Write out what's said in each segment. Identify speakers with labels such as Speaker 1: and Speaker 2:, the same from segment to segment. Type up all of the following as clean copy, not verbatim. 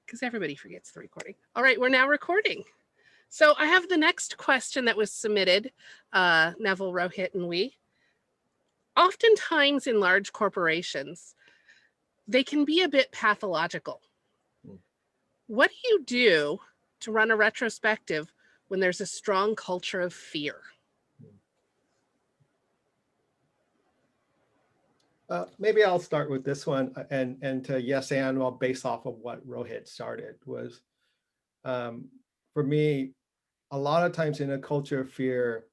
Speaker 1: because everybody forgets the recording. All right, we're now recording. So I have the next question that was submitted, Neville, Rohit, and we. Oftentimes in large corporations, they can be a bit pathological. What do you do to run a retrospective when there's a strong culture of fear?
Speaker 2: Maybe I'll start with this one, and to yes and well, based off of what Rohit started was, for me, a lot of times in a culture of fear,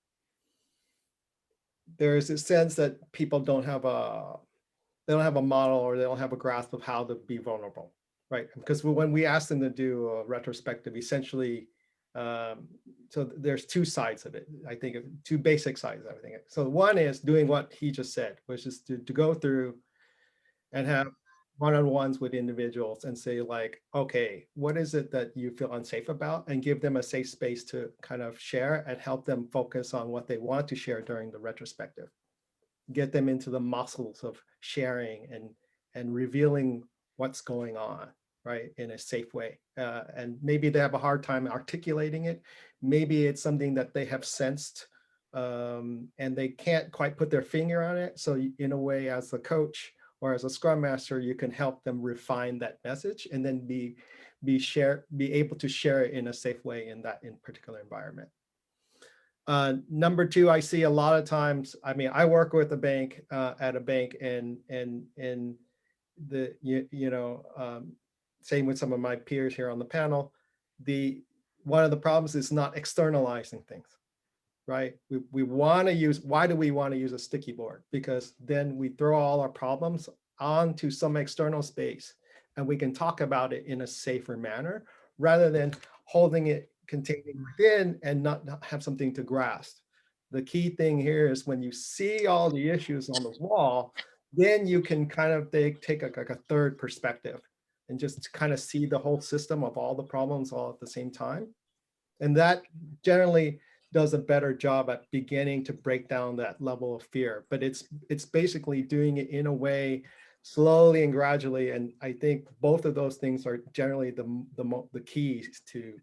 Speaker 2: there's a sense that people don't have a model, or they don't have a grasp of how to be vulnerable, right? Because when we ask them to do a retrospective, essentially, so there's two sides of it. I think two basic sides of everything. So one is doing what he just said, which is to go through and have one-on-ones with individuals and say like, okay, what is it that you feel unsafe about, and give them a safe space to kind of share and help them focus on what they want to share during the retrospective. Get them into the muscles of sharing and revealing what's going on, right, in a safe way. And maybe they have a hard time articulating it. Maybe it's something that they have sensed and they can't quite put their finger on it. So in a way, as a coach or as a scrum master, you can help them refine that message and then be able to share it in a safe way in particular environment. Number two, I see a lot of times, I mean, I work with a bank, at a bank, and the, same with some of my peers here on the panel, one of the problems is not externalizing things, right? We want to use, why do we want to use a sticky board? Because then we throw all our problems onto some external space and we can talk about it in a safer manner rather than holding it containing within and not have something to grasp. The key thing here is when you see all the issues on the wall, then you can kind of take like a third perspective and just kind of see the whole system of all the problems all at the same time. And that generally does a better job at beginning to break down that level of fear. But it's basically doing it in a way slowly and gradually, and I think both of those things are generally the keys to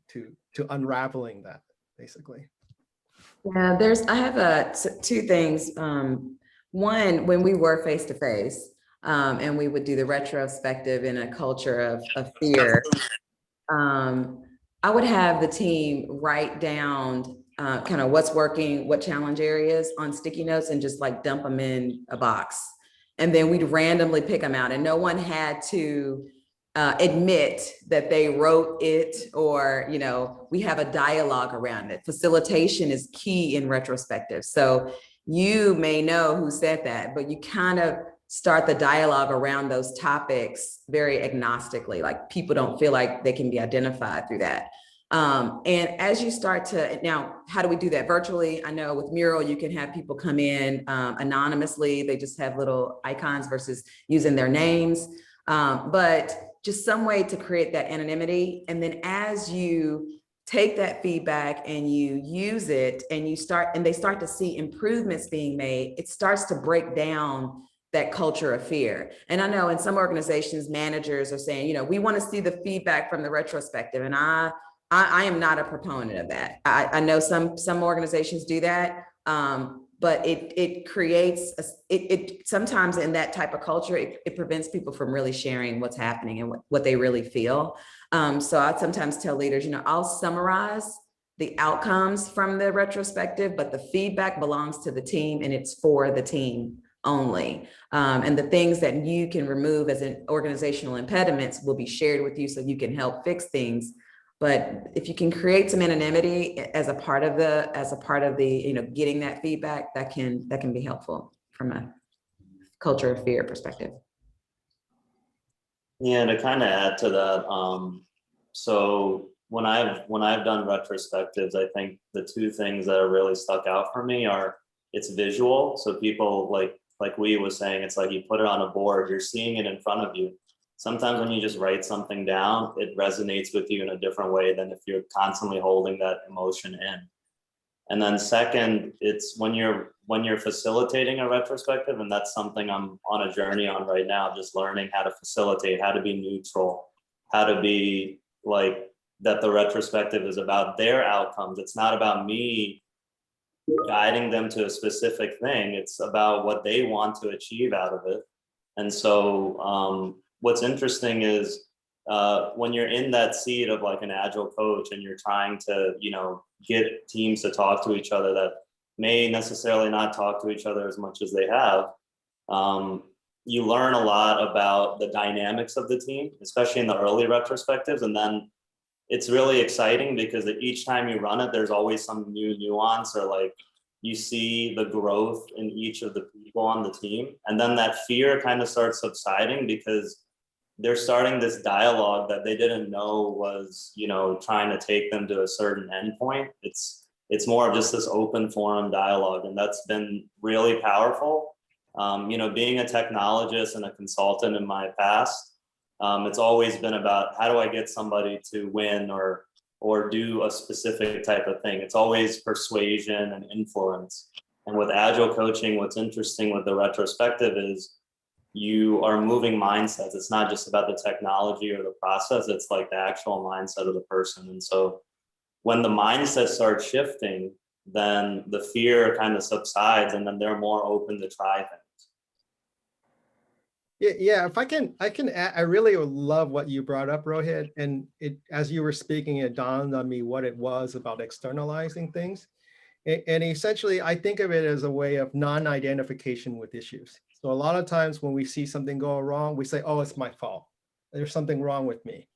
Speaker 2: unraveling that, basically.
Speaker 3: Yeah, I have two things. One, when we were face to face, and we would do the retrospective in a culture of fear, I would have the team write down kind of what's working, what challenge areas on sticky notes, and just like dump them in a box. And then we'd randomly pick them out, and no one had to admit that they wrote it, or, we have a dialogue around it. Facilitation is key in retrospective. So you may know who said that, but you kind of start the dialogue around those topics very agnostically, like people don't feel like they can be identified through that. And as you start to, now, how do we do that virtually? I know with Mural, you can have people come in anonymously. They just have little icons versus using their names. But just some way to create that anonymity. And then as you take that feedback and you use it and they start to see improvements being made, it starts to break down that culture of fear. And I know in some organizations, managers are saying, we want to see the feedback from the retrospective. And I am not a proponent of that. I know some organizations do that, but it creates, sometimes in that type of culture, it prevents people from really sharing what's happening and what they really feel. So I sometimes tell leaders, I'll summarize the outcomes from the retrospective, but the feedback belongs to the team and it's for the team only. And the things that you can remove as an organizational impediments will be shared with you so you can help fix things. But if you can create some anonymity as a part of the getting that feedback, that can be helpful from a culture of fear perspective.
Speaker 4: Yeah, to kind of add to that, so when I've done retrospectives, I think the two things that are really stuck out for me are it's visual. So people like we was saying, it's like you put it on a board, you're seeing it in front of you. Sometimes when you just write something down, it resonates with you in a different way than if you're constantly holding that emotion in. And then second, it's when you're facilitating a retrospective, and that's something I'm on a journey on right now, just learning how to facilitate, how to be neutral, how to be like that the retrospective is about their outcomes. It's not about me guiding them to a specific thing. It's about what they want to achieve out of it. And so what's interesting is when you're in that seat of like an agile coach and you're trying to, you know, get teams to talk to each other that may necessarily not talk to each other as much as they have, you learn a lot about the dynamics of the team, especially in the early retrospectives. And then it's really exciting because each time you run it, there's always some new nuance, or like you see the growth in each of the people on the team. And then that fear kind of starts subsiding because they're starting this dialogue that they didn't know was, you know, trying to take them to a certain endpoint. It's more of just this open forum dialogue, and that's been really powerful. You know, being a technologist and a consultant in my past, it's always been about how do I get somebody to win or do a specific type of thing. It's always persuasion and influence. And with agile coaching, what's interesting with the retrospective is you are moving mindsets. It's not just about the technology or the process, it's like the actual mindset of the person. And so when the mindset starts shifting, then the fear kind of subsides, and then they're more open to try things.
Speaker 2: Yeah, if I can add, I really love what you brought up, Rohit. And as you were speaking, it dawned on me what it was about externalizing things. And essentially, I think of it as a way of non-identification with issues. So a lot of times when we see something go wrong, we say, oh, it's my fault. There's something wrong with me.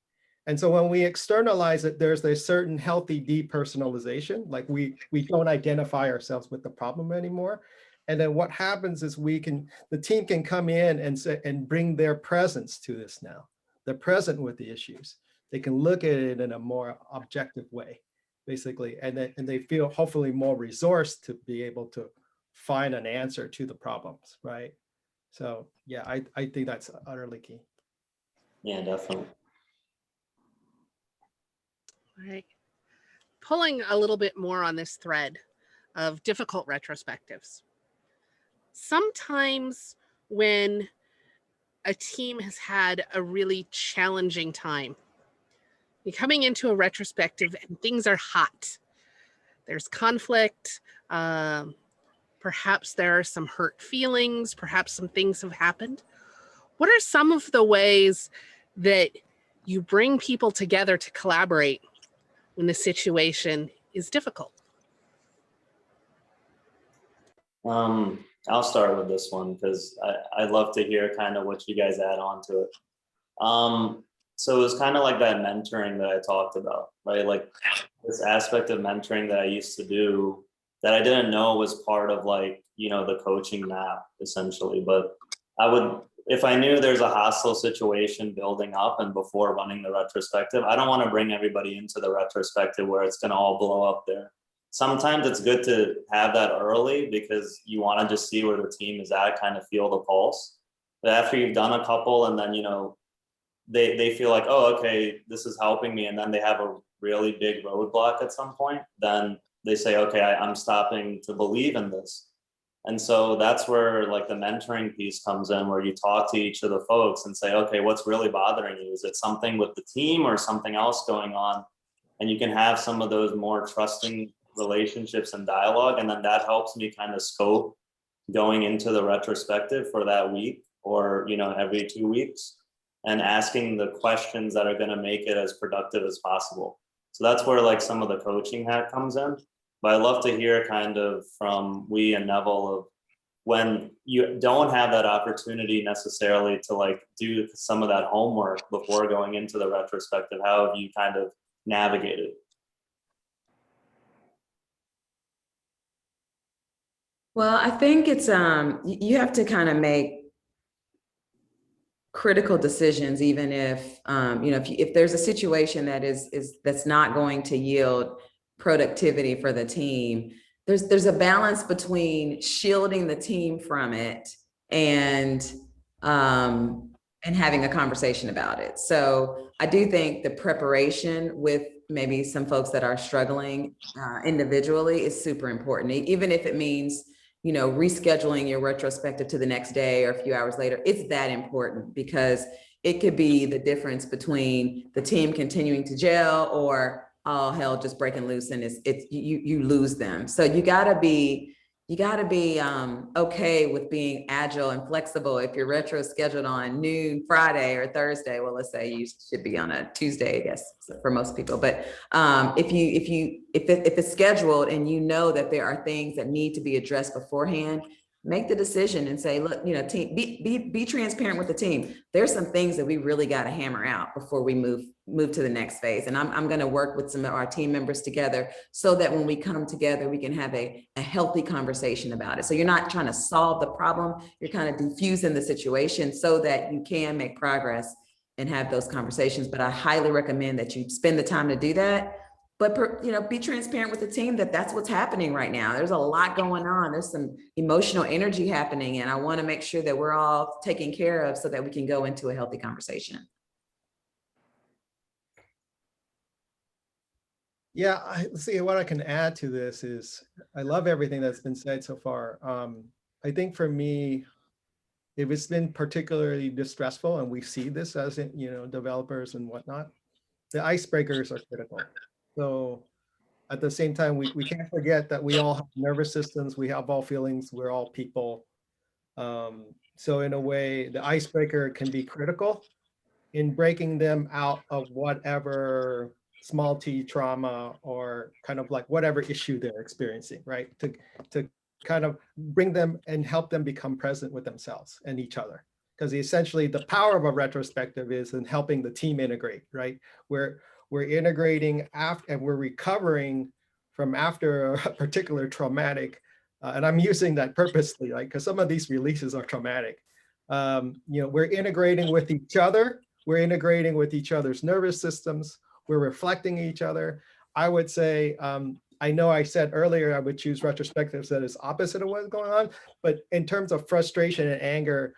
Speaker 2: And so when we externalize it, there's a certain healthy depersonalization, like we don't identify ourselves with the problem anymore. And then what happens is the team can come in and bring their presence to this now. They're present with the issues. They can look at it in a more objective way, basically, and they feel hopefully more resourced to be able to find an answer to the problems, right? So yeah, I think that's utterly key.
Speaker 4: Yeah, definitely.
Speaker 1: All right. Pulling a little bit more on this thread of difficult retrospectives. Sometimes when a team has had a really challenging time, you're coming into a retrospective and things are hot. There's conflict. Perhaps there are some hurt feelings. Perhaps some things have happened. What are some of the ways that you bring people together to collaborate when the situation is difficult?
Speaker 4: I'll start with this one because I'd love to hear kind of what you guys add on to it. So it was kind of like that mentoring that I talked about, right? Like this aspect of mentoring that I used to do that I didn't know was part of like, you know, the coaching map essentially. But I would, if I knew there's a hostile situation building up and before running the retrospective, I don't want to bring everybody into the retrospective where it's going to all blow up there. Sometimes it's good to have that early because you want to just see where the team is at, kind of feel the pulse. But after you've done a couple and then, you know, they feel like, oh, okay, this is helping me. And then they have a really big roadblock at some point. Then they say, okay, I'm stopping to believe in this. And so that's where like the mentoring piece comes in, where you talk to each of the folks and say, okay, what's really bothering you? Is it something with the team or something else going on? And you can have some of those more trusting relationships and dialogue. And then that helps me kind of scope going into the retrospective for that week or, you know, every 2 weeks, and asking the questions that are going to make it as productive as possible. So that's where like some of the coaching hat comes in. But I'd love to hear kind of from Wee and Neville of when you don't have that opportunity necessarily to like do some of that homework before going into the retrospective, how have you kind of navigated?
Speaker 3: Well, I think it's you have to kind of make critical decisions, even if you know, if there's a situation that that's not going to yield productivity for the team. There's a balance between shielding the team from it and having a conversation about it. So I do think the preparation with maybe some folks that are struggling individually is super important, even if it means, you know, rescheduling your retrospective to the next day or a few hours later. It's that important because it could be the difference between the team continuing to gel or all hell just breaking loose and you lose them. So you gotta be okay with being agile and flexible. If your retro is scheduled on noon Friday or Thursday, well, let's say you should be on a Tuesday, I guess, for most people. But if it's scheduled and you know that there are things that need to be addressed beforehand, make the decision and say, look, you know, team, be transparent with the team. There's some things that we really got to hammer out before we move to the next phase. And I'm going to work with some of our team members together so that when we come together, we can have a healthy conversation about it. So you're not trying to solve the problem. You're kind of diffusing the situation so that you can make progress and have those conversations. But I highly recommend that you spend the time to do that. But, you know, be transparent with the team that that's what's happening right now. There's a lot going on. There's some emotional energy happening. And I want to make sure that we're all taken care of so that we can go into a healthy conversation.
Speaker 2: Yeah, see, what I can add to this is I love everything that's been said so far. I think for me, if it's been particularly distressful, and we see this as, you know, developers and whatnot, the icebreakers are critical. So at the same time, we can't forget that we all have nervous systems, we have all feelings, we're all people. So in a way, the icebreaker can be critical in breaking them out of whatever small t trauma or kind of like whatever issue they're experiencing, right? To kind of bring them and help them become present with themselves and each other. Because essentially the power of a retrospective is in helping the team integrate, right? We're integrating after, and we're recovering from after a particular traumatic, and I'm using that purposely, like, because some of these releases are traumatic. You know, we're integrating with each other. We're integrating with each other's nervous systems. We're reflecting each other. I would say, I know I said earlier I would choose retrospectives that is opposite of what's going on, but in terms of frustration and anger,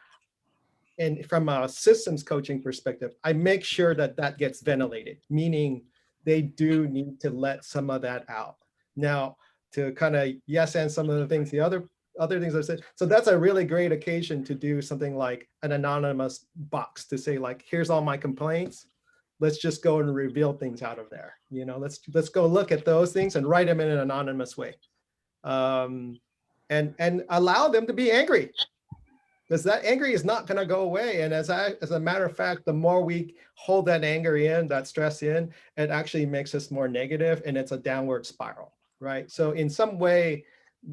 Speaker 2: and from a systems coaching perspective, I make sure that that gets ventilated, meaning they do need to let some of that out. Now, to kind of yes and some of the things, the other things I said. So that's a really great occasion to do something like an anonymous box to say, like, here's all my complaints. Let's just go and reveal things out of there. You know, let's go look at those things and write them in an anonymous way, and allow them to be angry, because that anger is not going to go away. And as a matter of fact, the more we hold that anger in, that stress in, it actually makes us more negative, and it's a downward spiral, right? So in some way,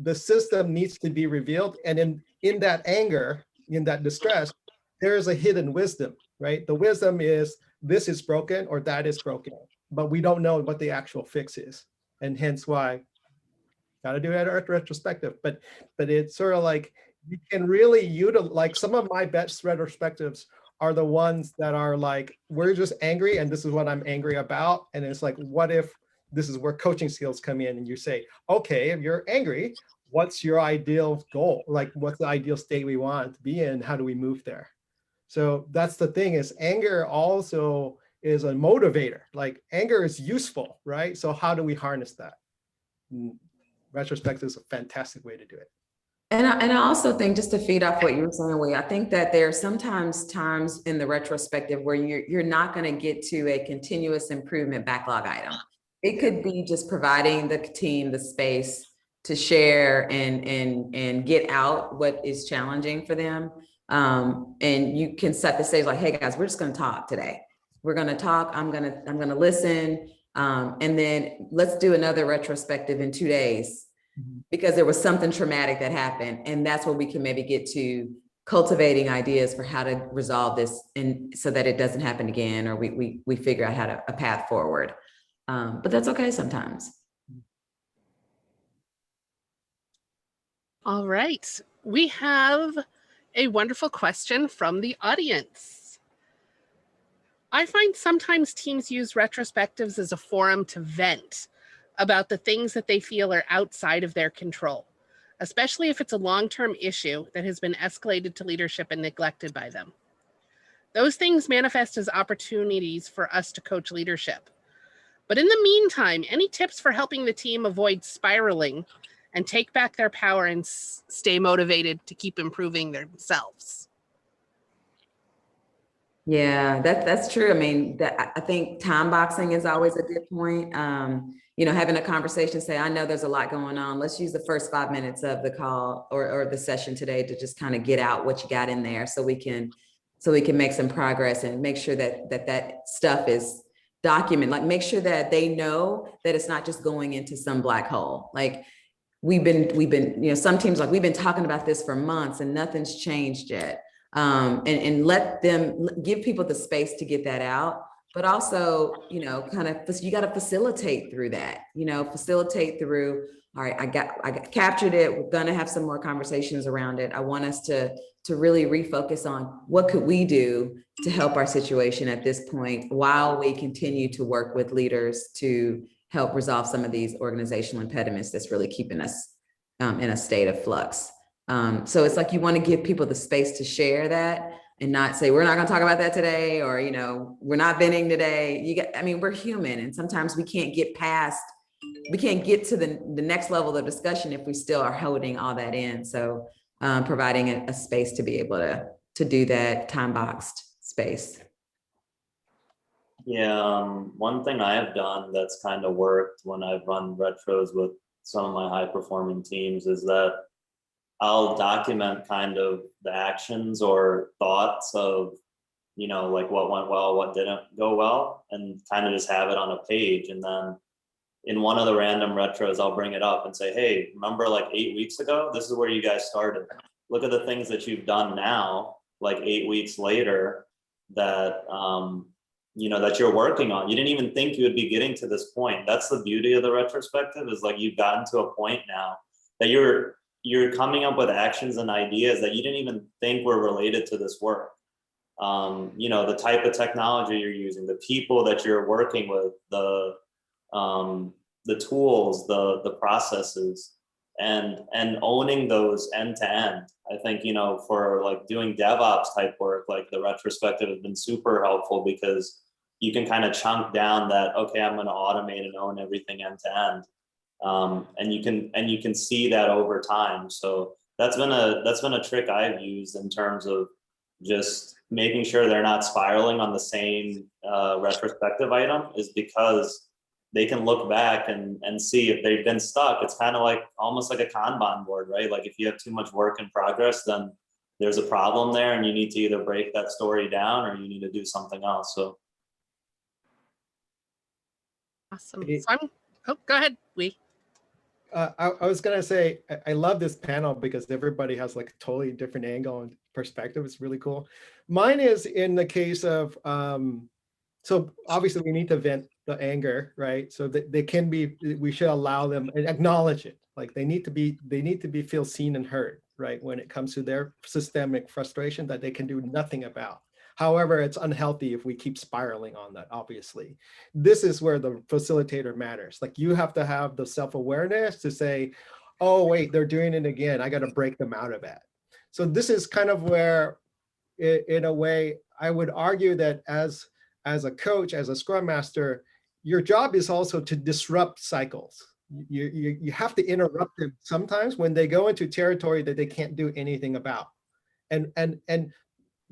Speaker 2: the system needs to be revealed. And in that anger, in that distress, there is a hidden wisdom, right? The wisdom is this is broken or that is broken, but we don't know what the actual fix is. And hence why got to do it at retrospective. But it's sort of like, you can really utilize, like, some of my best retrospectives are the ones that are like, we're just angry and this is what I'm angry about. And it's like, what if this is where coaching skills come in and you say, okay, if you're angry, what's your ideal goal? Like, what's the ideal state we want to be in? How do we move there? So that's the thing, is anger also is a motivator. Like, anger is useful, right? So how do we harness that? Retrospective is a fantastic way to do it.
Speaker 3: And I also think, just to feed off what you were saying, Lee, I think that there are sometimes times in the retrospective where you're not going to get to a continuous improvement backlog item. It could be just providing the team the space to share and get out what is challenging for them. And you can set the stage like, hey guys, we're just going to talk today. We're going to talk. I'm going to listen. And then let's do another retrospective in 2 days, because there was something traumatic that happened. And that's where we can maybe get to cultivating ideas for how to resolve this, and so that it doesn't happen again, or we figure out a path forward. But that's okay sometimes.
Speaker 1: All right. We have a wonderful question from the audience. I find sometimes teams use retrospectives as a forum to vent about the things that they feel are outside of their control, especially if it's a long-term issue that has been escalated to leadership and neglected by them. Those things manifest as opportunities for us to coach leadership. But in the meantime, any tips for helping the team avoid spiraling and take back their power and stay motivated to keep improving themselves?
Speaker 3: Yeah, that's true. I mean, I think time boxing is always a good point. You know, having a conversation, say, I know there's a lot going on. Let's use the first 5 minutes of the call or the session today to just kind of get out what you got in there so we can make some progress and make sure that stuff is documented. Like make sure that they know that it's not just going into some black hole. Like we've been, you know, some teams like we've been talking about this for months and nothing's changed yet. And let them give people the space to get that out, but also, you know, kind of, you got to facilitate through that, you know, facilitate through, all right, I got captured it. We're going to have some more conversations around it. I want us to really refocus on what could we do to help our situation at this point while we continue to work with leaders to help resolve some of these organizational impediments that's really keeping us in a state of flux. So it's like you want to give people the space to share that and not say, we're not going to talk about that today, or, you know, we're not venting today. I mean, we're human, and sometimes we can't get to the next level of discussion if we still are holding all that in. So providing a space to be able to do that time boxed space.
Speaker 4: Yeah, one thing I have done that's kind of worked when I've run retros with some of my high performing teams is that I'll document kind of the actions or thoughts of, you know, like what went well, what didn't go well, and kind of just have it on a page. And then in one of the random retros, I'll bring it up and say, hey, remember like 8 weeks ago, this is where you guys started. Look at the things that you've done now, like 8 weeks later, that, you know, that you're working on. You didn't even think you would be getting to this point. That's the beauty of the retrospective, is like you've gotten to a point now that you're coming up with actions and ideas that you didn't even think were related to this work. You know, the type of technology you're using, the people that you're working with, the tools, the processes, and owning those end to end. I think, you know, for like doing DevOps type work, like the retrospective has been super helpful because you can kind of chunk down that, okay, I'm going to automate and own everything end to end. And you can see that over time. So that's been a trick I've used in terms of just making sure they're not spiraling on the same retrospective item, is because they can look back and see if they've been stuck. It's kind of like almost like a Kanban board, right? Like if you have too much work in progress, then there's a problem there and you need to either break that story down or you need to do something else. So
Speaker 1: Awesome. So go ahead,
Speaker 2: I was gonna say, I love this panel because everybody has like a totally different angle and perspective. It's really cool. Mine is in the case of, so obviously we need to vent the anger, right? So that we should allow them and acknowledge it. Like they need to be feel seen and heard, right? When it comes to their systemic frustration that they can do nothing about. However, it's unhealthy if we keep spiraling on that, obviously. This is where the facilitator matters. Like you have to have the self-awareness to say, oh, wait, they're doing it again. I got to break them out of that. So this is kind of where, in a way, I would argue that as a coach, as a scrum master, your job is also to disrupt cycles. You have to interrupt them sometimes when they go into territory that they can't do anything about. And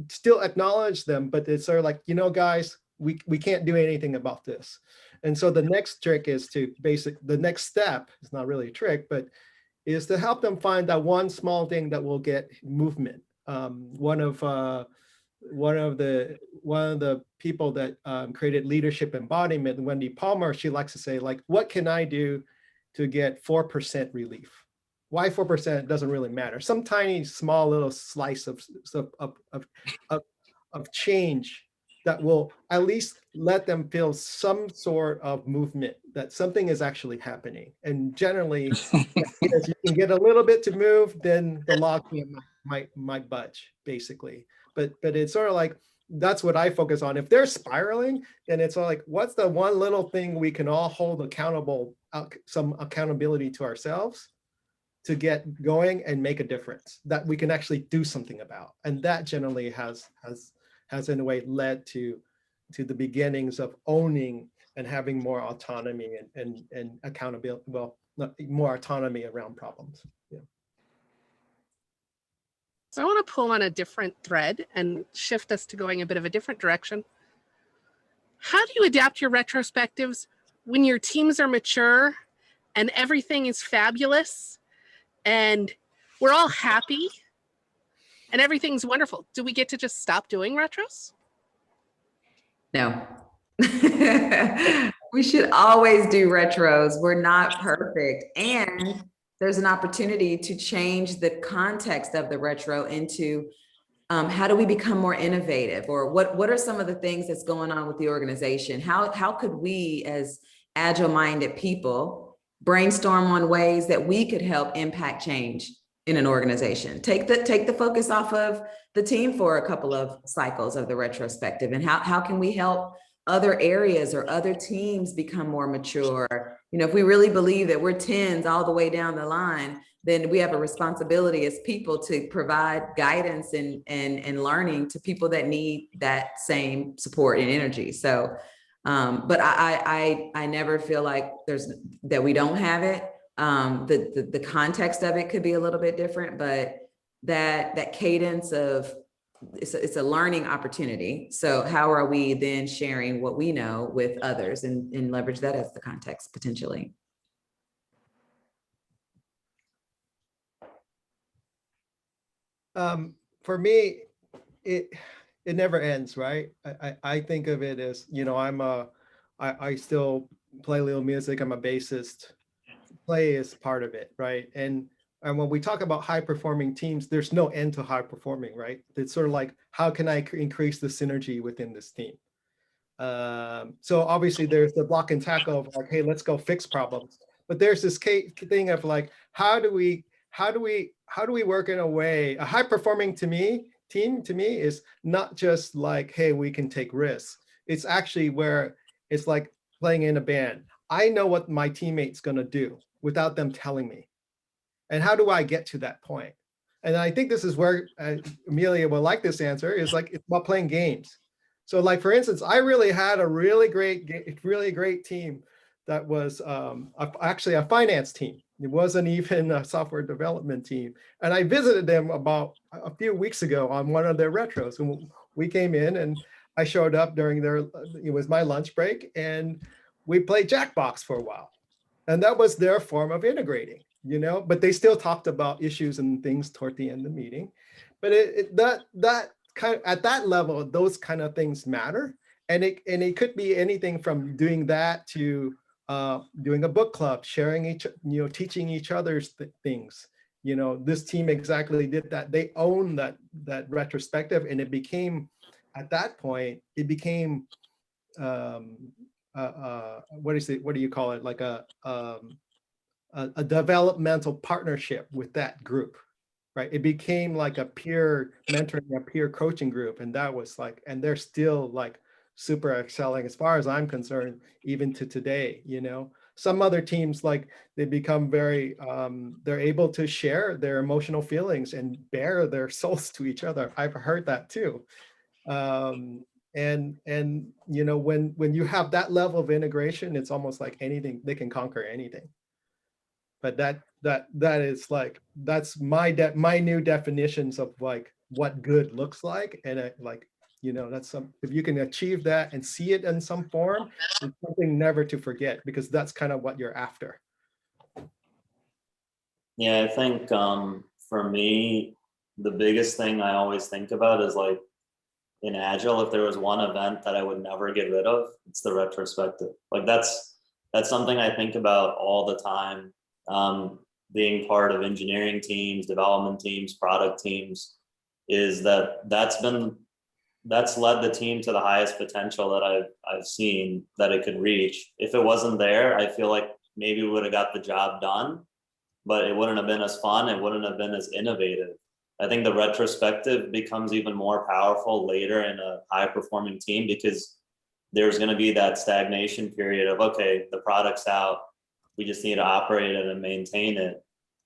Speaker 2: still acknowledge them, but it's sort of like, you know, guys, we can't do anything about this. And so the next trick is the next step, it's not really a trick, but is to help them find that one small thing that will get movement. One of the people that created leadership embodiment, Wendy Palmer, she likes to say, like, what can I do to get 4% relief? Why 4%? Doesn't really matter. Some tiny, small little slice of change that will at least let them feel some sort of movement, that something is actually happening. And generally, if you can get a little bit to move, then the log might budge, basically. But it's sort of like, that's what I focus on. If they're spiraling, then it's like, what's the one little thing we can all hold accountable, some accountability to ourselves, to get going and make a difference that we can actually do something about. And that generally has in a way led to the beginnings of owning and having more autonomy and accountability, well, more autonomy around problems. Yeah.
Speaker 1: So I want to pull on a different thread and shift us to going a bit of a different direction. How do you adapt your retrospectives when your teams are mature and everything is fabulous and we're all happy and everything's wonderful? Do we get to just stop doing retros?
Speaker 3: No. We should always do retros. We're not perfect. And there's an opportunity to change the context of the retro into how do we become more innovative, or what are some of the things that's going on with the organization? How could we, as agile-minded people, brainstorm on ways that we could help impact change in an organization? Take the focus off of the team for a couple of cycles of the retrospective, and how can we help other areas or other teams become more mature? You know, if we really believe that we're 10s all the way down the line, then we have a responsibility as people to provide guidance and learning to people that need that same support and energy. So, but I never feel like that we don't have it. The context of it could be a little bit different, but that cadence of it's a learning opportunity. So how are we then sharing what we know with others and leverage that as the context potentially?
Speaker 2: For me, it never ends, right? I think of it as, you know, I still play a little music. I'm a bassist. Play is part of it, right? And when we talk about high performing teams, there's no end to high performing, right? It's sort of like, how can I increase the synergy within this team? So obviously there's the block and tackle of like, hey, let's go fix problems. But there's this thing of like, how do we work in a way? A high performing team to me is not just like, hey, we can take risks. It's actually where it's like playing in a band. I know what my teammate's gonna do without them telling me. And how do I get to that point? And I think this is where Amelia will like this answer, is like, it's about playing games. So like, for instance, I really had a really great team that was actually a finance team. It wasn't even a software development team. And I visited them about a few weeks ago on one of their retros. And we came in and I showed up during it was my lunch break, and we played Jackbox for a while. And that was their form of integrating, you know, but they still talked about issues and things toward the end of the meeting. But that kind of, at that level, those kind of things matter. And it could be anything from doing that to doing a book club, sharing teaching each other's things. You know, this team exactly did that. They own that retrospective, and it became, at that point, it became what do you call it? Like a developmental partnership with that group, right? It became like a peer mentoring, a peer coaching group. And that was like, and they're still like super excelling as far as I'm concerned, even to today, you know. Some other teams, like, they become very, they're able to share their emotional feelings and bare their souls to each other. I've heard that too. And you know, when you have that level of integration, it's almost like anything, they can conquer anything. But that is like, that's my new definitions of like what good looks like. And like, you know, that's if you can achieve that and see it in some form, it's something never to forget, because that's kind of what you're after.
Speaker 4: Yeah, I think for me, the biggest thing I always think about is like, in Agile, if there was one event that I would never get rid of, it's the retrospective. Like that's something I think about all the time. Being part of engineering teams, development teams, product teams, is that's led the team to the highest potential that I've seen that it could reach. If it wasn't there, I feel like maybe we would have got the job done, but it wouldn't have been as fun. It wouldn't have been as innovative. I think the retrospective becomes even more powerful later in a high performing team, because there's going to be that stagnation period of, okay, the product's out, we just need to operate it and maintain it.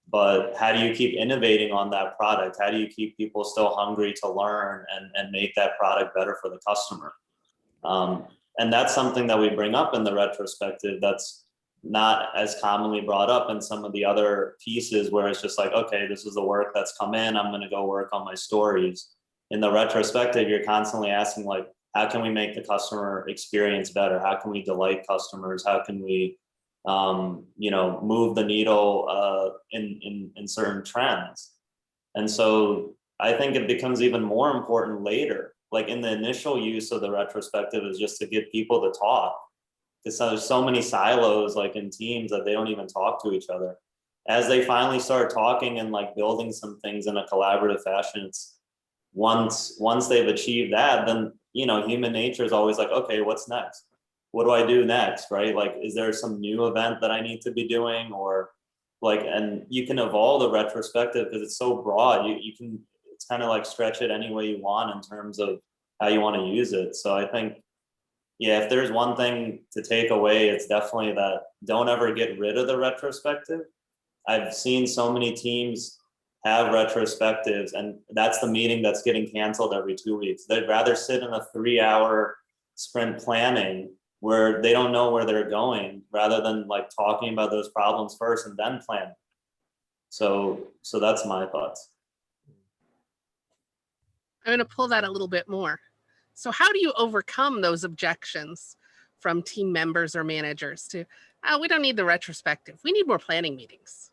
Speaker 4: But how do you keep innovating on that product? How do you keep people still hungry to learn and make that product better for the customer? And that's something that we bring up in the retrospective. That's not as commonly brought up in some of the other pieces where it's just like, okay, this is the work that's come in, I'm going to go work on my stories. In the retrospective, you're constantly asking, like, how can we make the customer experience better? How can we delight customers? How can we, move the needle in certain trends? And so I think it becomes even more important later. Like in the initial use of the retrospective is just to get people to talk. Because there's so many silos like in teams that they don't even talk to each other. As they finally start talking and like building some things in a collaborative fashion, it's once they've achieved that, then human nature is always like, okay, what's next? What do I do next? Right? Like, is there some new event that I need to be doing? Or like, and you can evolve the retrospective because it's so broad. You can, it's kind of like stretch it any way you want in terms of how you want to use it. So I think, yeah, if there's one thing to take away, it's definitely that don't ever get rid of the retrospective. I've seen so many teams have retrospectives, and that's the meeting that's getting canceled every 2 weeks. They'd rather sit in a 3-hour sprint planning where they don't know where they're going, rather than like talking about those problems first and then planning. So that's my thoughts.
Speaker 1: I'm going to pull that a little bit more. So how do you overcome those objections from team members or managers to, oh, we don't need the retrospective, we need more planning meetings?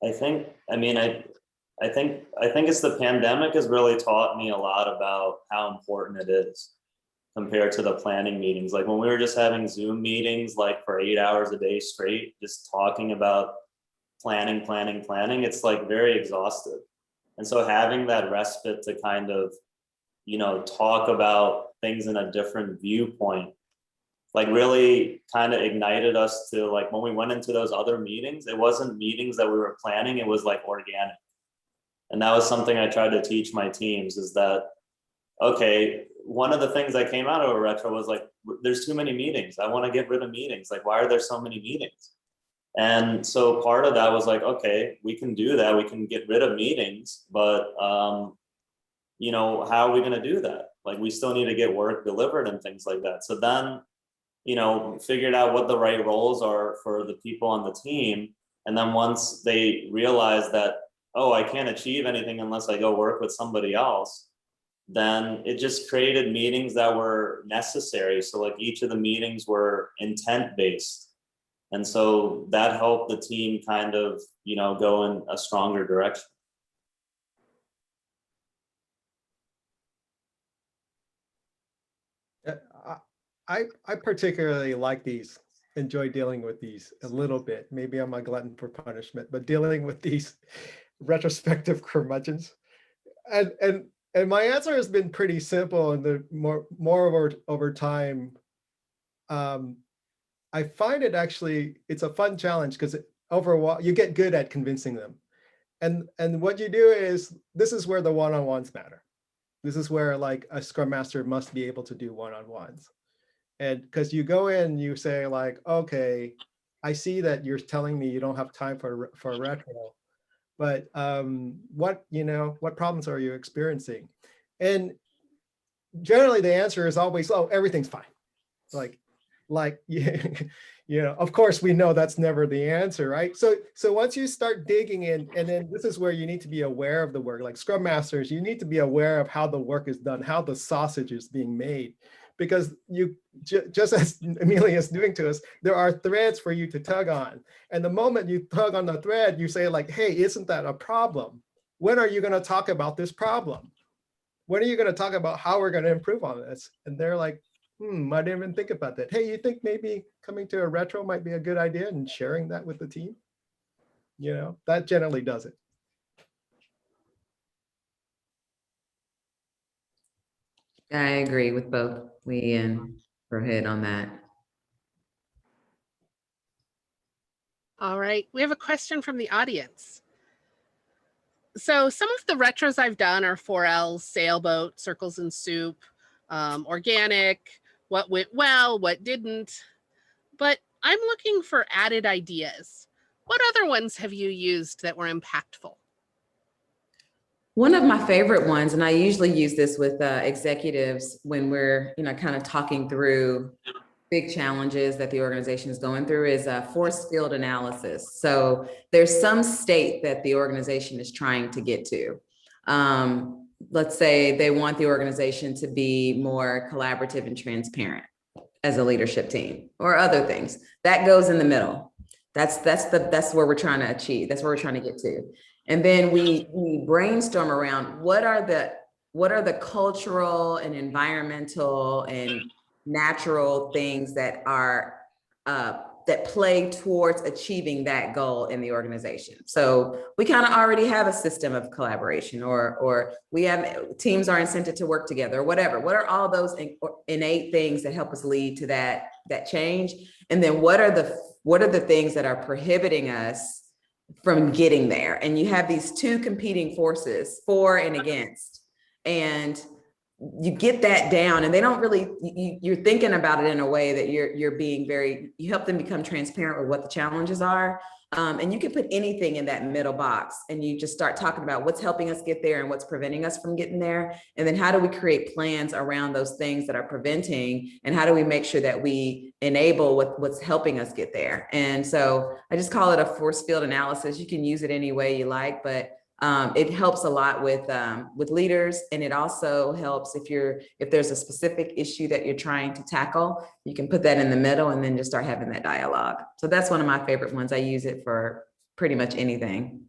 Speaker 4: I think it's the pandemic has really taught me a lot about how important it is compared to the planning meetings. Like when we were just having Zoom meetings, like for 8 hours a day straight, just talking about planning, it's like very exhaustive. And so having that respite to kind of, talk about things in a different viewpoint, like really kind of ignited us to, like, when we went into those other meetings, it wasn't meetings that we were planning, it was like organic. And that was something I tried to teach my teams, is that, okay, one of the things that came out of a retro was like, there's too many meetings. I want to get rid of meetings. Like, why are there so many meetings? And so part of that was like, okay, we can do that. We can get rid of meetings, but, how are we going to do that? Like, we still need to get work delivered and things like that. So then, figured out what the right roles are for the people on the team. And then once they realized that, oh, I can't achieve anything unless I go work with somebody else, then it just created meetings that were necessary. So like each of the meetings were intent based. And so that helped the team kind of, go in a stronger direction.
Speaker 2: I particularly like these, enjoy dealing with these a little bit. Maybe I'm a glutton for punishment, but dealing with these retrospective curmudgeons. And my answer has been pretty simple, and the more over time, I find it actually, it's a fun challenge because over a while you get good at convincing them. And what you do is, this is where the one-on-ones matter. This is where like a scrum master must be able to do one-on-ones. And because you go in, you say like, okay, I see that you're telling me you don't have time for a retro, but what problems are you experiencing? And generally the answer is always, oh, everything's fine. Of course we know that's never the answer, right? So once you start digging in, and then this is where you need to be aware of the work. Like Scrum Masters, you need to be aware of how the work is done, how the sausage is being made. Because you, just as Amelia is doing to us, there are threads for you to tug on. And the moment you tug on the thread, you say like, hey, isn't that a problem? When are you going to talk about this problem? When are you going to talk about how we're going to improve on this? And they're like, I didn't even think about that. Hey, you think maybe coming to a retro might be a good idea, and sharing that with the team? That generally does it.
Speaker 3: I agree with both Lee and Rohit on that.
Speaker 1: All right, we have a question from the audience. So some of the retros I've done are 4Ls, sailboat, circles and soup, organic, what went well, what didn't. But I'm looking for added ideas. What other ones have you used that were impactful?
Speaker 3: One of my favorite ones, and I usually use this with executives when we're, kind of talking through big challenges that the organization is going through, is a force field analysis. So there's some state that the organization is trying to get to. Let's say they want the organization to be more collaborative and transparent as a leadership team, or other things. That goes in the middle. That's where we're trying to achieve. That's where we're trying to get to. And then we brainstorm around what are the cultural and environmental and natural things that are that play towards achieving that goal in the organization. So we kind of already have a system of collaboration, or we have teams are incented to work together, or whatever. What are all those innate things that help us lead to that change? And then what are the things that are prohibiting us from getting there? And you have these two competing forces, for and against, and you get that down, and they don't really, you're thinking about it in a way that you're being you help them become transparent with what the challenges are. And you can put anything in that middle box, and you just start talking about what's helping us get there and what's preventing us from getting there. And then how do we create plans around those things that are preventing, and how do we make sure that we enable what's helping us get there? And so I just call it a force field analysis. You can use it any way you like, but it helps a lot with leaders, and it also helps if there's a specific issue that you're trying to tackle, you can put that in the middle and then just start having that dialogue. So that's one of my favorite ones. I use it for pretty much anything.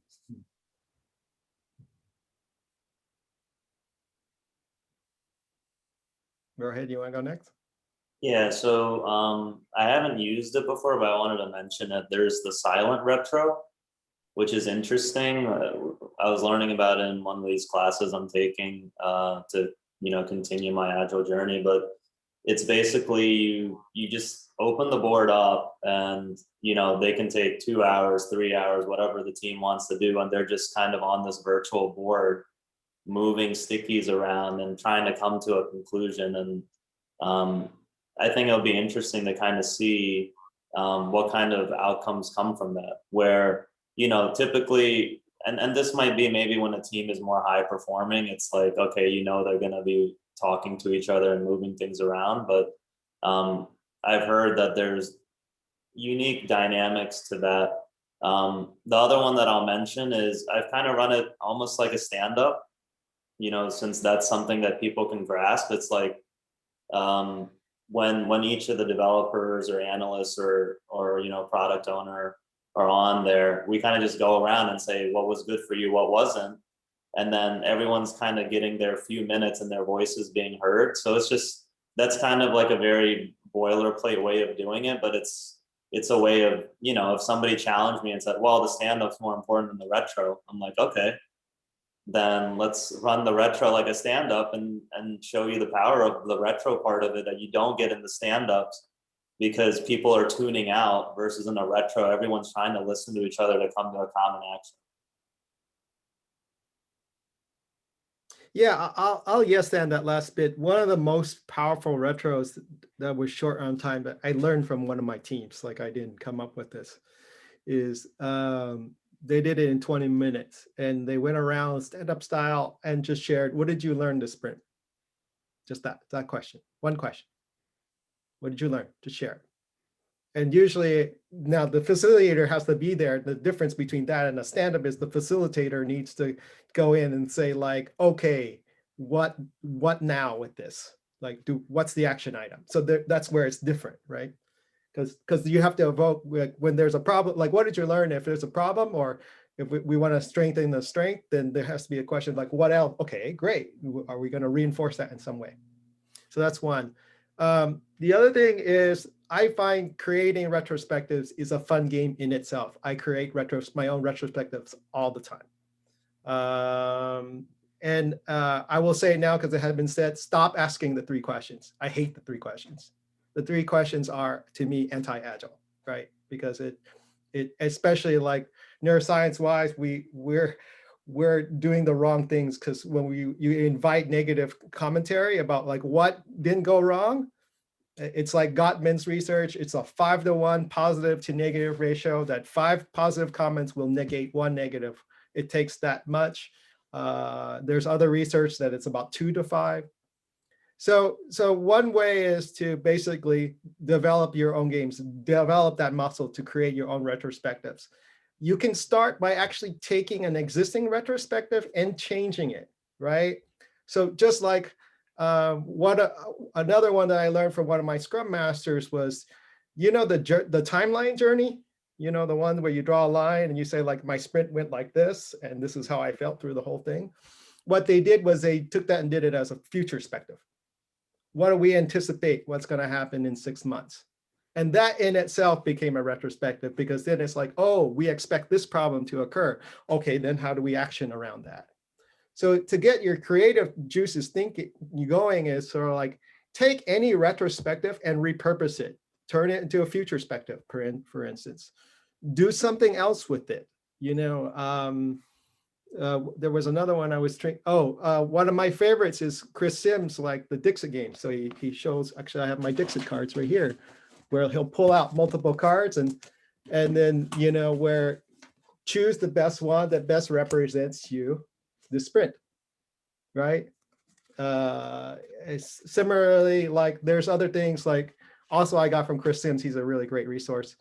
Speaker 2: Rohit, you want to go next?
Speaker 4: Yeah, so I haven't used it before, but I wanted to mention it. There's the silent retro, which is interesting. I was learning about it in one of these classes I'm taking to continue my agile journey. But it's basically you just open the board up, and they can take 2 hours, 3 hours, whatever the team wants to do, and they're just kind of on this virtual board, moving stickies around and trying to come to a conclusion. And I think it'll be interesting to kind of see what kind of outcomes come from that, where typically, and this might be maybe when a team is more high performing, it's like, okay, they're going to be talking to each other and moving things around. But I've heard that there's unique dynamics to that. The other one that I'll mention is I've kind of run it almost like a stand-up, since that's something that people can grasp. It's like when each of the developers or analysts or product owner are on there, we kind of just go around and say what was good for you, what wasn't, and then everyone's kind of getting their few minutes and their voices being heard. So that's kind of like a very boilerplate way of doing it, but it's a way of, if somebody challenged me and said, well, the stand-up's more important than the retro, I'm like, okay, then let's run the retro like a stand-up and show you the power of the retro part of it that you don't get in the stand-ups, because people are tuning out, versus in a retro, everyone's trying to listen to each other to come to a common action.
Speaker 2: Yeah, I'll yes stand that last bit. One of the most powerful retros that was short on time that I learned from one of my teams, like I didn't come up with this, is they did it in 20 minutes, and they went around stand-up style and just shared, what did you learn this sprint? Just that question, one question. What did you learn? Just share it. And usually now the facilitator has to be there. The difference between that and a stand-up is the facilitator needs to go in and say, like, okay, what now with this? Like, what's the action item? So that's where it's different, right? Because you have to evoke when there's a problem, like, what did you learn? If there's a problem, or if we want to strengthen the strength, then there has to be a question like, what else? Okay, great. Are we going to reinforce that in some way? So that's one. The other thing is, I find creating retrospectives is a fun game in itself. I create my own retrospectives all the time. And I will say now, because it had been said, stop asking the 3 questions. I hate the 3 questions. The 3 questions are, to me, anti-agile, right? Because it especially like neuroscience wise, we're doing the wrong things, because when you invite negative commentary about like what didn't go wrong, it's like Gottman's research. It's a 5-to-1 positive to negative ratio, that 5 positive comments will negate 1 negative. It takes that much. There's other research that it's about 2 to 5. So one way is to basically develop your own games, develop that muscle to create your own retrospectives. You can start by actually taking an existing retrospective and changing it, right? So just like another one that I learned from one of my Scrum Masters was, the timeline journey, the one where you draw a line and you say like, my sprint went like this, and this is how I felt through the whole thing. What they did was they took that and did it as a future perspective. What do we anticipate what's going to happen in 6 months? And that in itself became a retrospective, because then it's like, oh, we expect this problem to occur. Okay, then how do we action around that? So to get your creative juices going is sort of like, take any retrospective and repurpose it. Turn it into a future perspective, for instance. Do something else with it. There was another one I was thinking. One of my favorites is Chris Sims, like the Dixit game. So he shows, actually I have my Dixit cards right here, where he'll pull out multiple cards and then, where choose the best one that best represents you, the sprint, right? Similarly, like there's other things like, also I got from Chris Sims, he's a really great resource.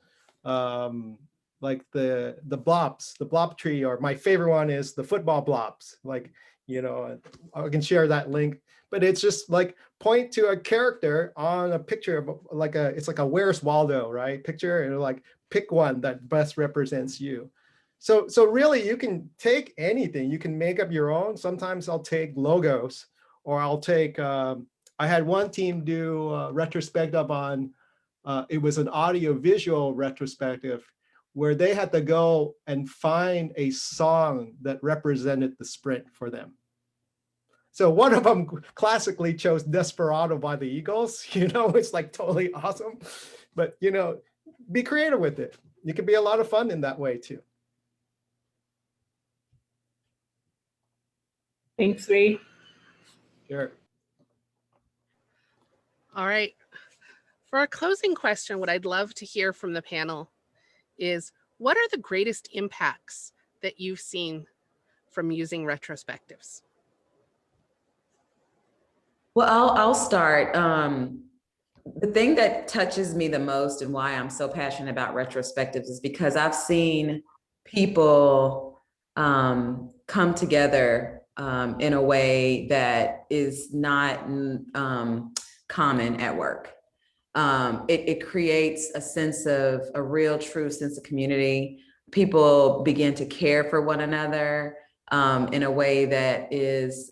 Speaker 2: Like the blobs, the blob tree, or my favorite one is the football blobs. Like, I can share that link, but it's just like point to a character on a picture of it's like a Where's Waldo, right? Picture, and like pick one that best represents you. So really you can take anything, you can make up your own. Sometimes I'll take logos, or I'll take, I had one team do a retrospective on, it was an audio visual retrospective, where they had to go and find a song that represented the sprint for them. So one of them classically chose Desperado by the Eagles. It's like totally awesome. But, be creative with it. It can be a lot of fun in that way too.
Speaker 5: Thanks, Ray.
Speaker 2: Sure.
Speaker 1: All right. For our closing question, what I'd love to hear from the panel is, what are the greatest impacts that you've seen from using retrospectives?
Speaker 3: Well, I'll start. The thing that touches me the most and why I'm so passionate about retrospectives is because I've seen people come together in a way that is not common at work. It creates a real true sense of community. People begin to care for one another in a way that is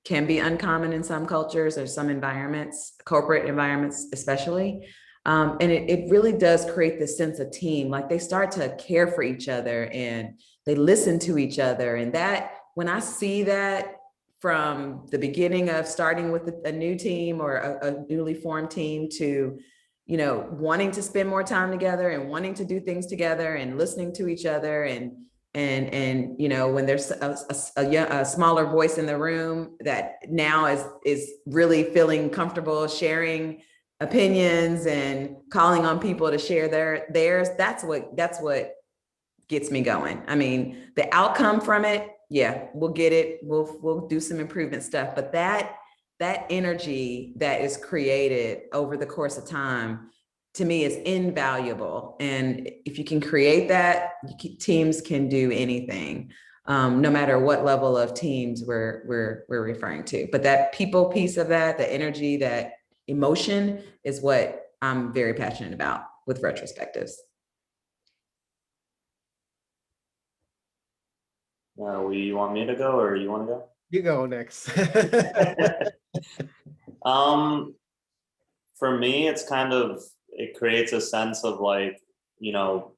Speaker 3: can be uncommon in some cultures or some environments, corporate environments especially. And it really does create this sense of team. Like they start to care for each other and they listen to each other. And that, when I see that from the beginning of starting with a new team or a newly formed team to, wanting to spend more time together and wanting to do things together and listening to each other and when there's a smaller voice in the room that now is really feeling comfortable sharing opinions and calling on people to share theirs, that's what gets me going. I mean, the outcome from it, yeah, we'll get it. We'll do some improvement stuff, but that energy that is created over the course of time, to me, is invaluable. And if you can create that, teams can do anything, no matter what level of teams we're referring to. But that people piece of that, the energy, that emotion, is what I'm very passionate about with retrospectives.
Speaker 4: You want me to go, or you want to go?
Speaker 2: You go next.
Speaker 4: For me, it's it creates a sense of like,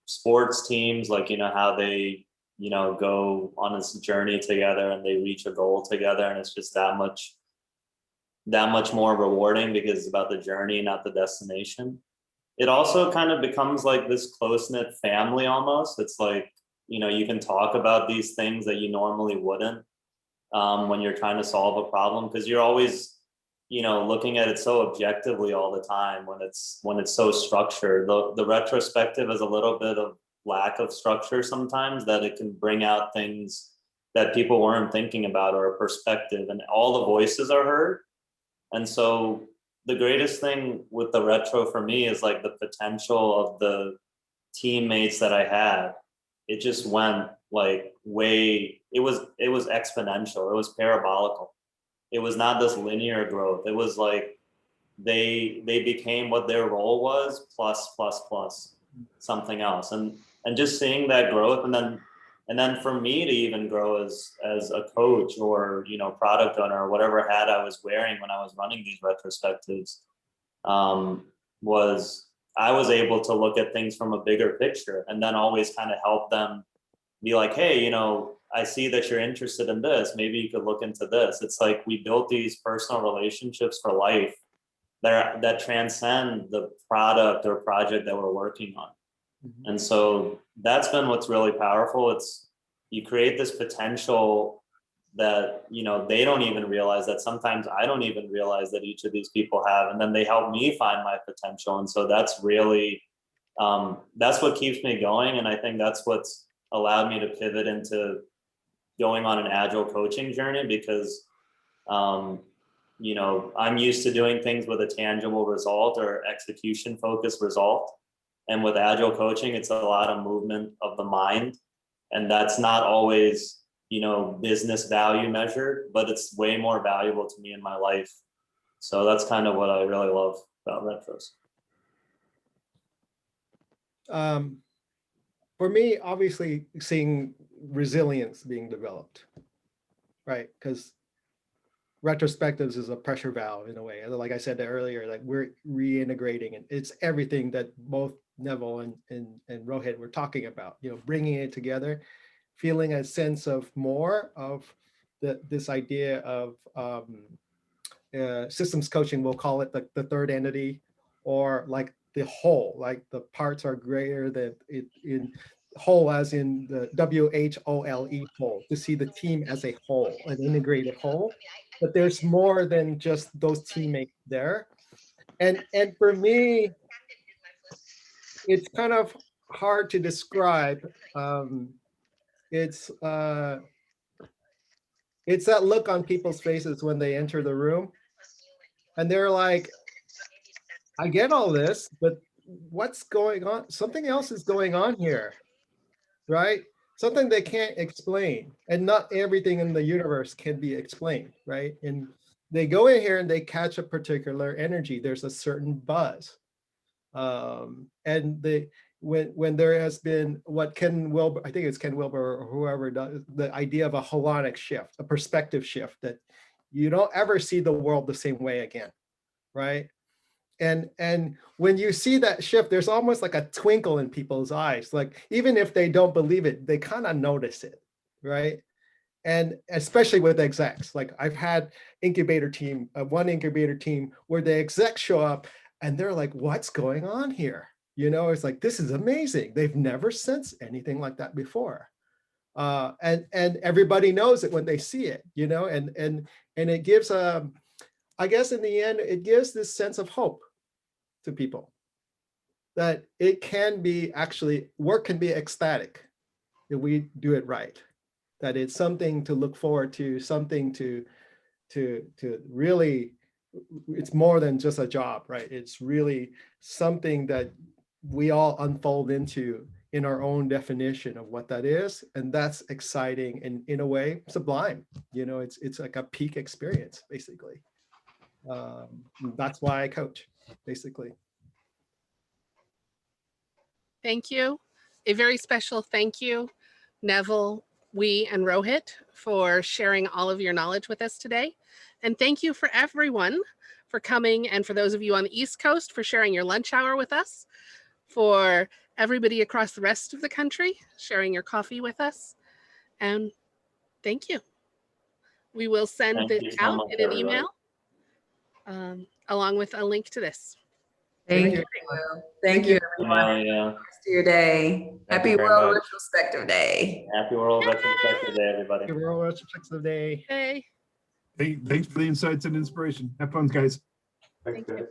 Speaker 4: sports teams, like, how they, go on this journey together and they reach a goal together. And it's just that much more rewarding because it's about the journey, not the destination. It also kind of becomes like this close-knit family almost. It's like, you can talk about these things that you normally wouldn't when you're trying to solve a problem, because you're always, looking at it so objectively all the time when it's so structured. The retrospective is a little bit of lack of structure sometimes, that it can bring out things that people weren't thinking about, or a perspective, and all the voices are heard. And so the greatest thing with the retro for me is like the potential of the teammates that I had. It just went like way, it was exponential. It was parabolical. It was not this linear growth. It was like they became what their role was, plus something else. And just seeing that growth, and then for me to even grow as a coach, or, you know, product owner, or whatever hat I was wearing when I was running these retrospectives, I was able to look at things from a bigger picture, and then always kind of help them be like, hey, you know, I see that you're interested in this. Maybe you could look into this. It's like we built these personal relationships for life that transcend the product or project that we're working on. Mm-hmm. And so that's been what's really powerful. It's, you create this potential that, you know, they don't even realize, that sometimes I don't even realize that each of these people have, and then they help me find my potential. And so that's really, that's what keeps me going. And I think that's what's allowed me to pivot into going on an agile coaching journey, because, you know, I'm used to doing things with a tangible result or execution focused result. And with agile coaching, it's a lot of movement of the mind. And that's not always, you know, business value measured, but it's way more valuable to me in my life. So that's kind of what I really love about retros.
Speaker 2: For me, obviously, seeing resilience being developed, right? Because retrospectives is a pressure valve in a way. Like I said earlier, like we're reintegrating, and it's everything that both Neville and Rohit were talking about, you know, bringing it together, feeling a sense of more of this idea of systems coaching. We'll call it the third entity, or like the whole, like the parts are greater than it in whole, as in the WHOLE whole, to see the team as a whole, an integrated whole. But there's more than just those teammates there. And for me, it's kind of hard to describe. It's that look on people's faces when they enter the room, and they're like, I get all this, but what's going on? Something else is going on here, right? Something they can't explain, and not everything in the universe can be explained, right? And they go in here and they catch a particular energy. There's a certain buzz, and when there has been what Ken Wilber, I think it's Ken Wilber or whoever does, the idea of a holonic shift, a perspective shift, that you don't ever see the world the same way again, right? And when you see that shift, there's almost like a twinkle in people's eyes. Like, even if they don't believe it, they kind of notice it, right? And especially with execs, like I've had one incubator team where the execs show up and they're like, what's going on here? You know, it's like, this is amazing. They've never sensed anything like that before. And everybody knows it when they see it, you know, and it gives I guess in the end, it gives this sense of hope to people that it can be, actually, work can be ecstatic if we do it right. That it's something to look forward to, something to really, it's more than just a job, right? It's really something that we all unfold into in our own definition of what that is. And that's exciting and, in a way, sublime. You know, it's like a peak experience, basically. That's why I coach, basically.
Speaker 1: Thank you. A very special thank you, Neville, and Rohit, for sharing all of your knowledge with us today. And thank you for everyone for coming, and for those of you on the East Coast for sharing your lunch hour with us, for everybody across the rest of the country sharing your coffee with us. And thank you. We will send it out in an email along with a link to this.
Speaker 3: Thank you. Thank you, everyone.
Speaker 4: Yeah.
Speaker 3: Rest of your day. Happy World Retrospective Day.
Speaker 4: Happy World Retrospective Day, everybody.
Speaker 2: Happy World Retrospective Day.
Speaker 1: Hey.
Speaker 5: Thanks for the insights and inspiration. Have fun, guys.
Speaker 1: Thank you.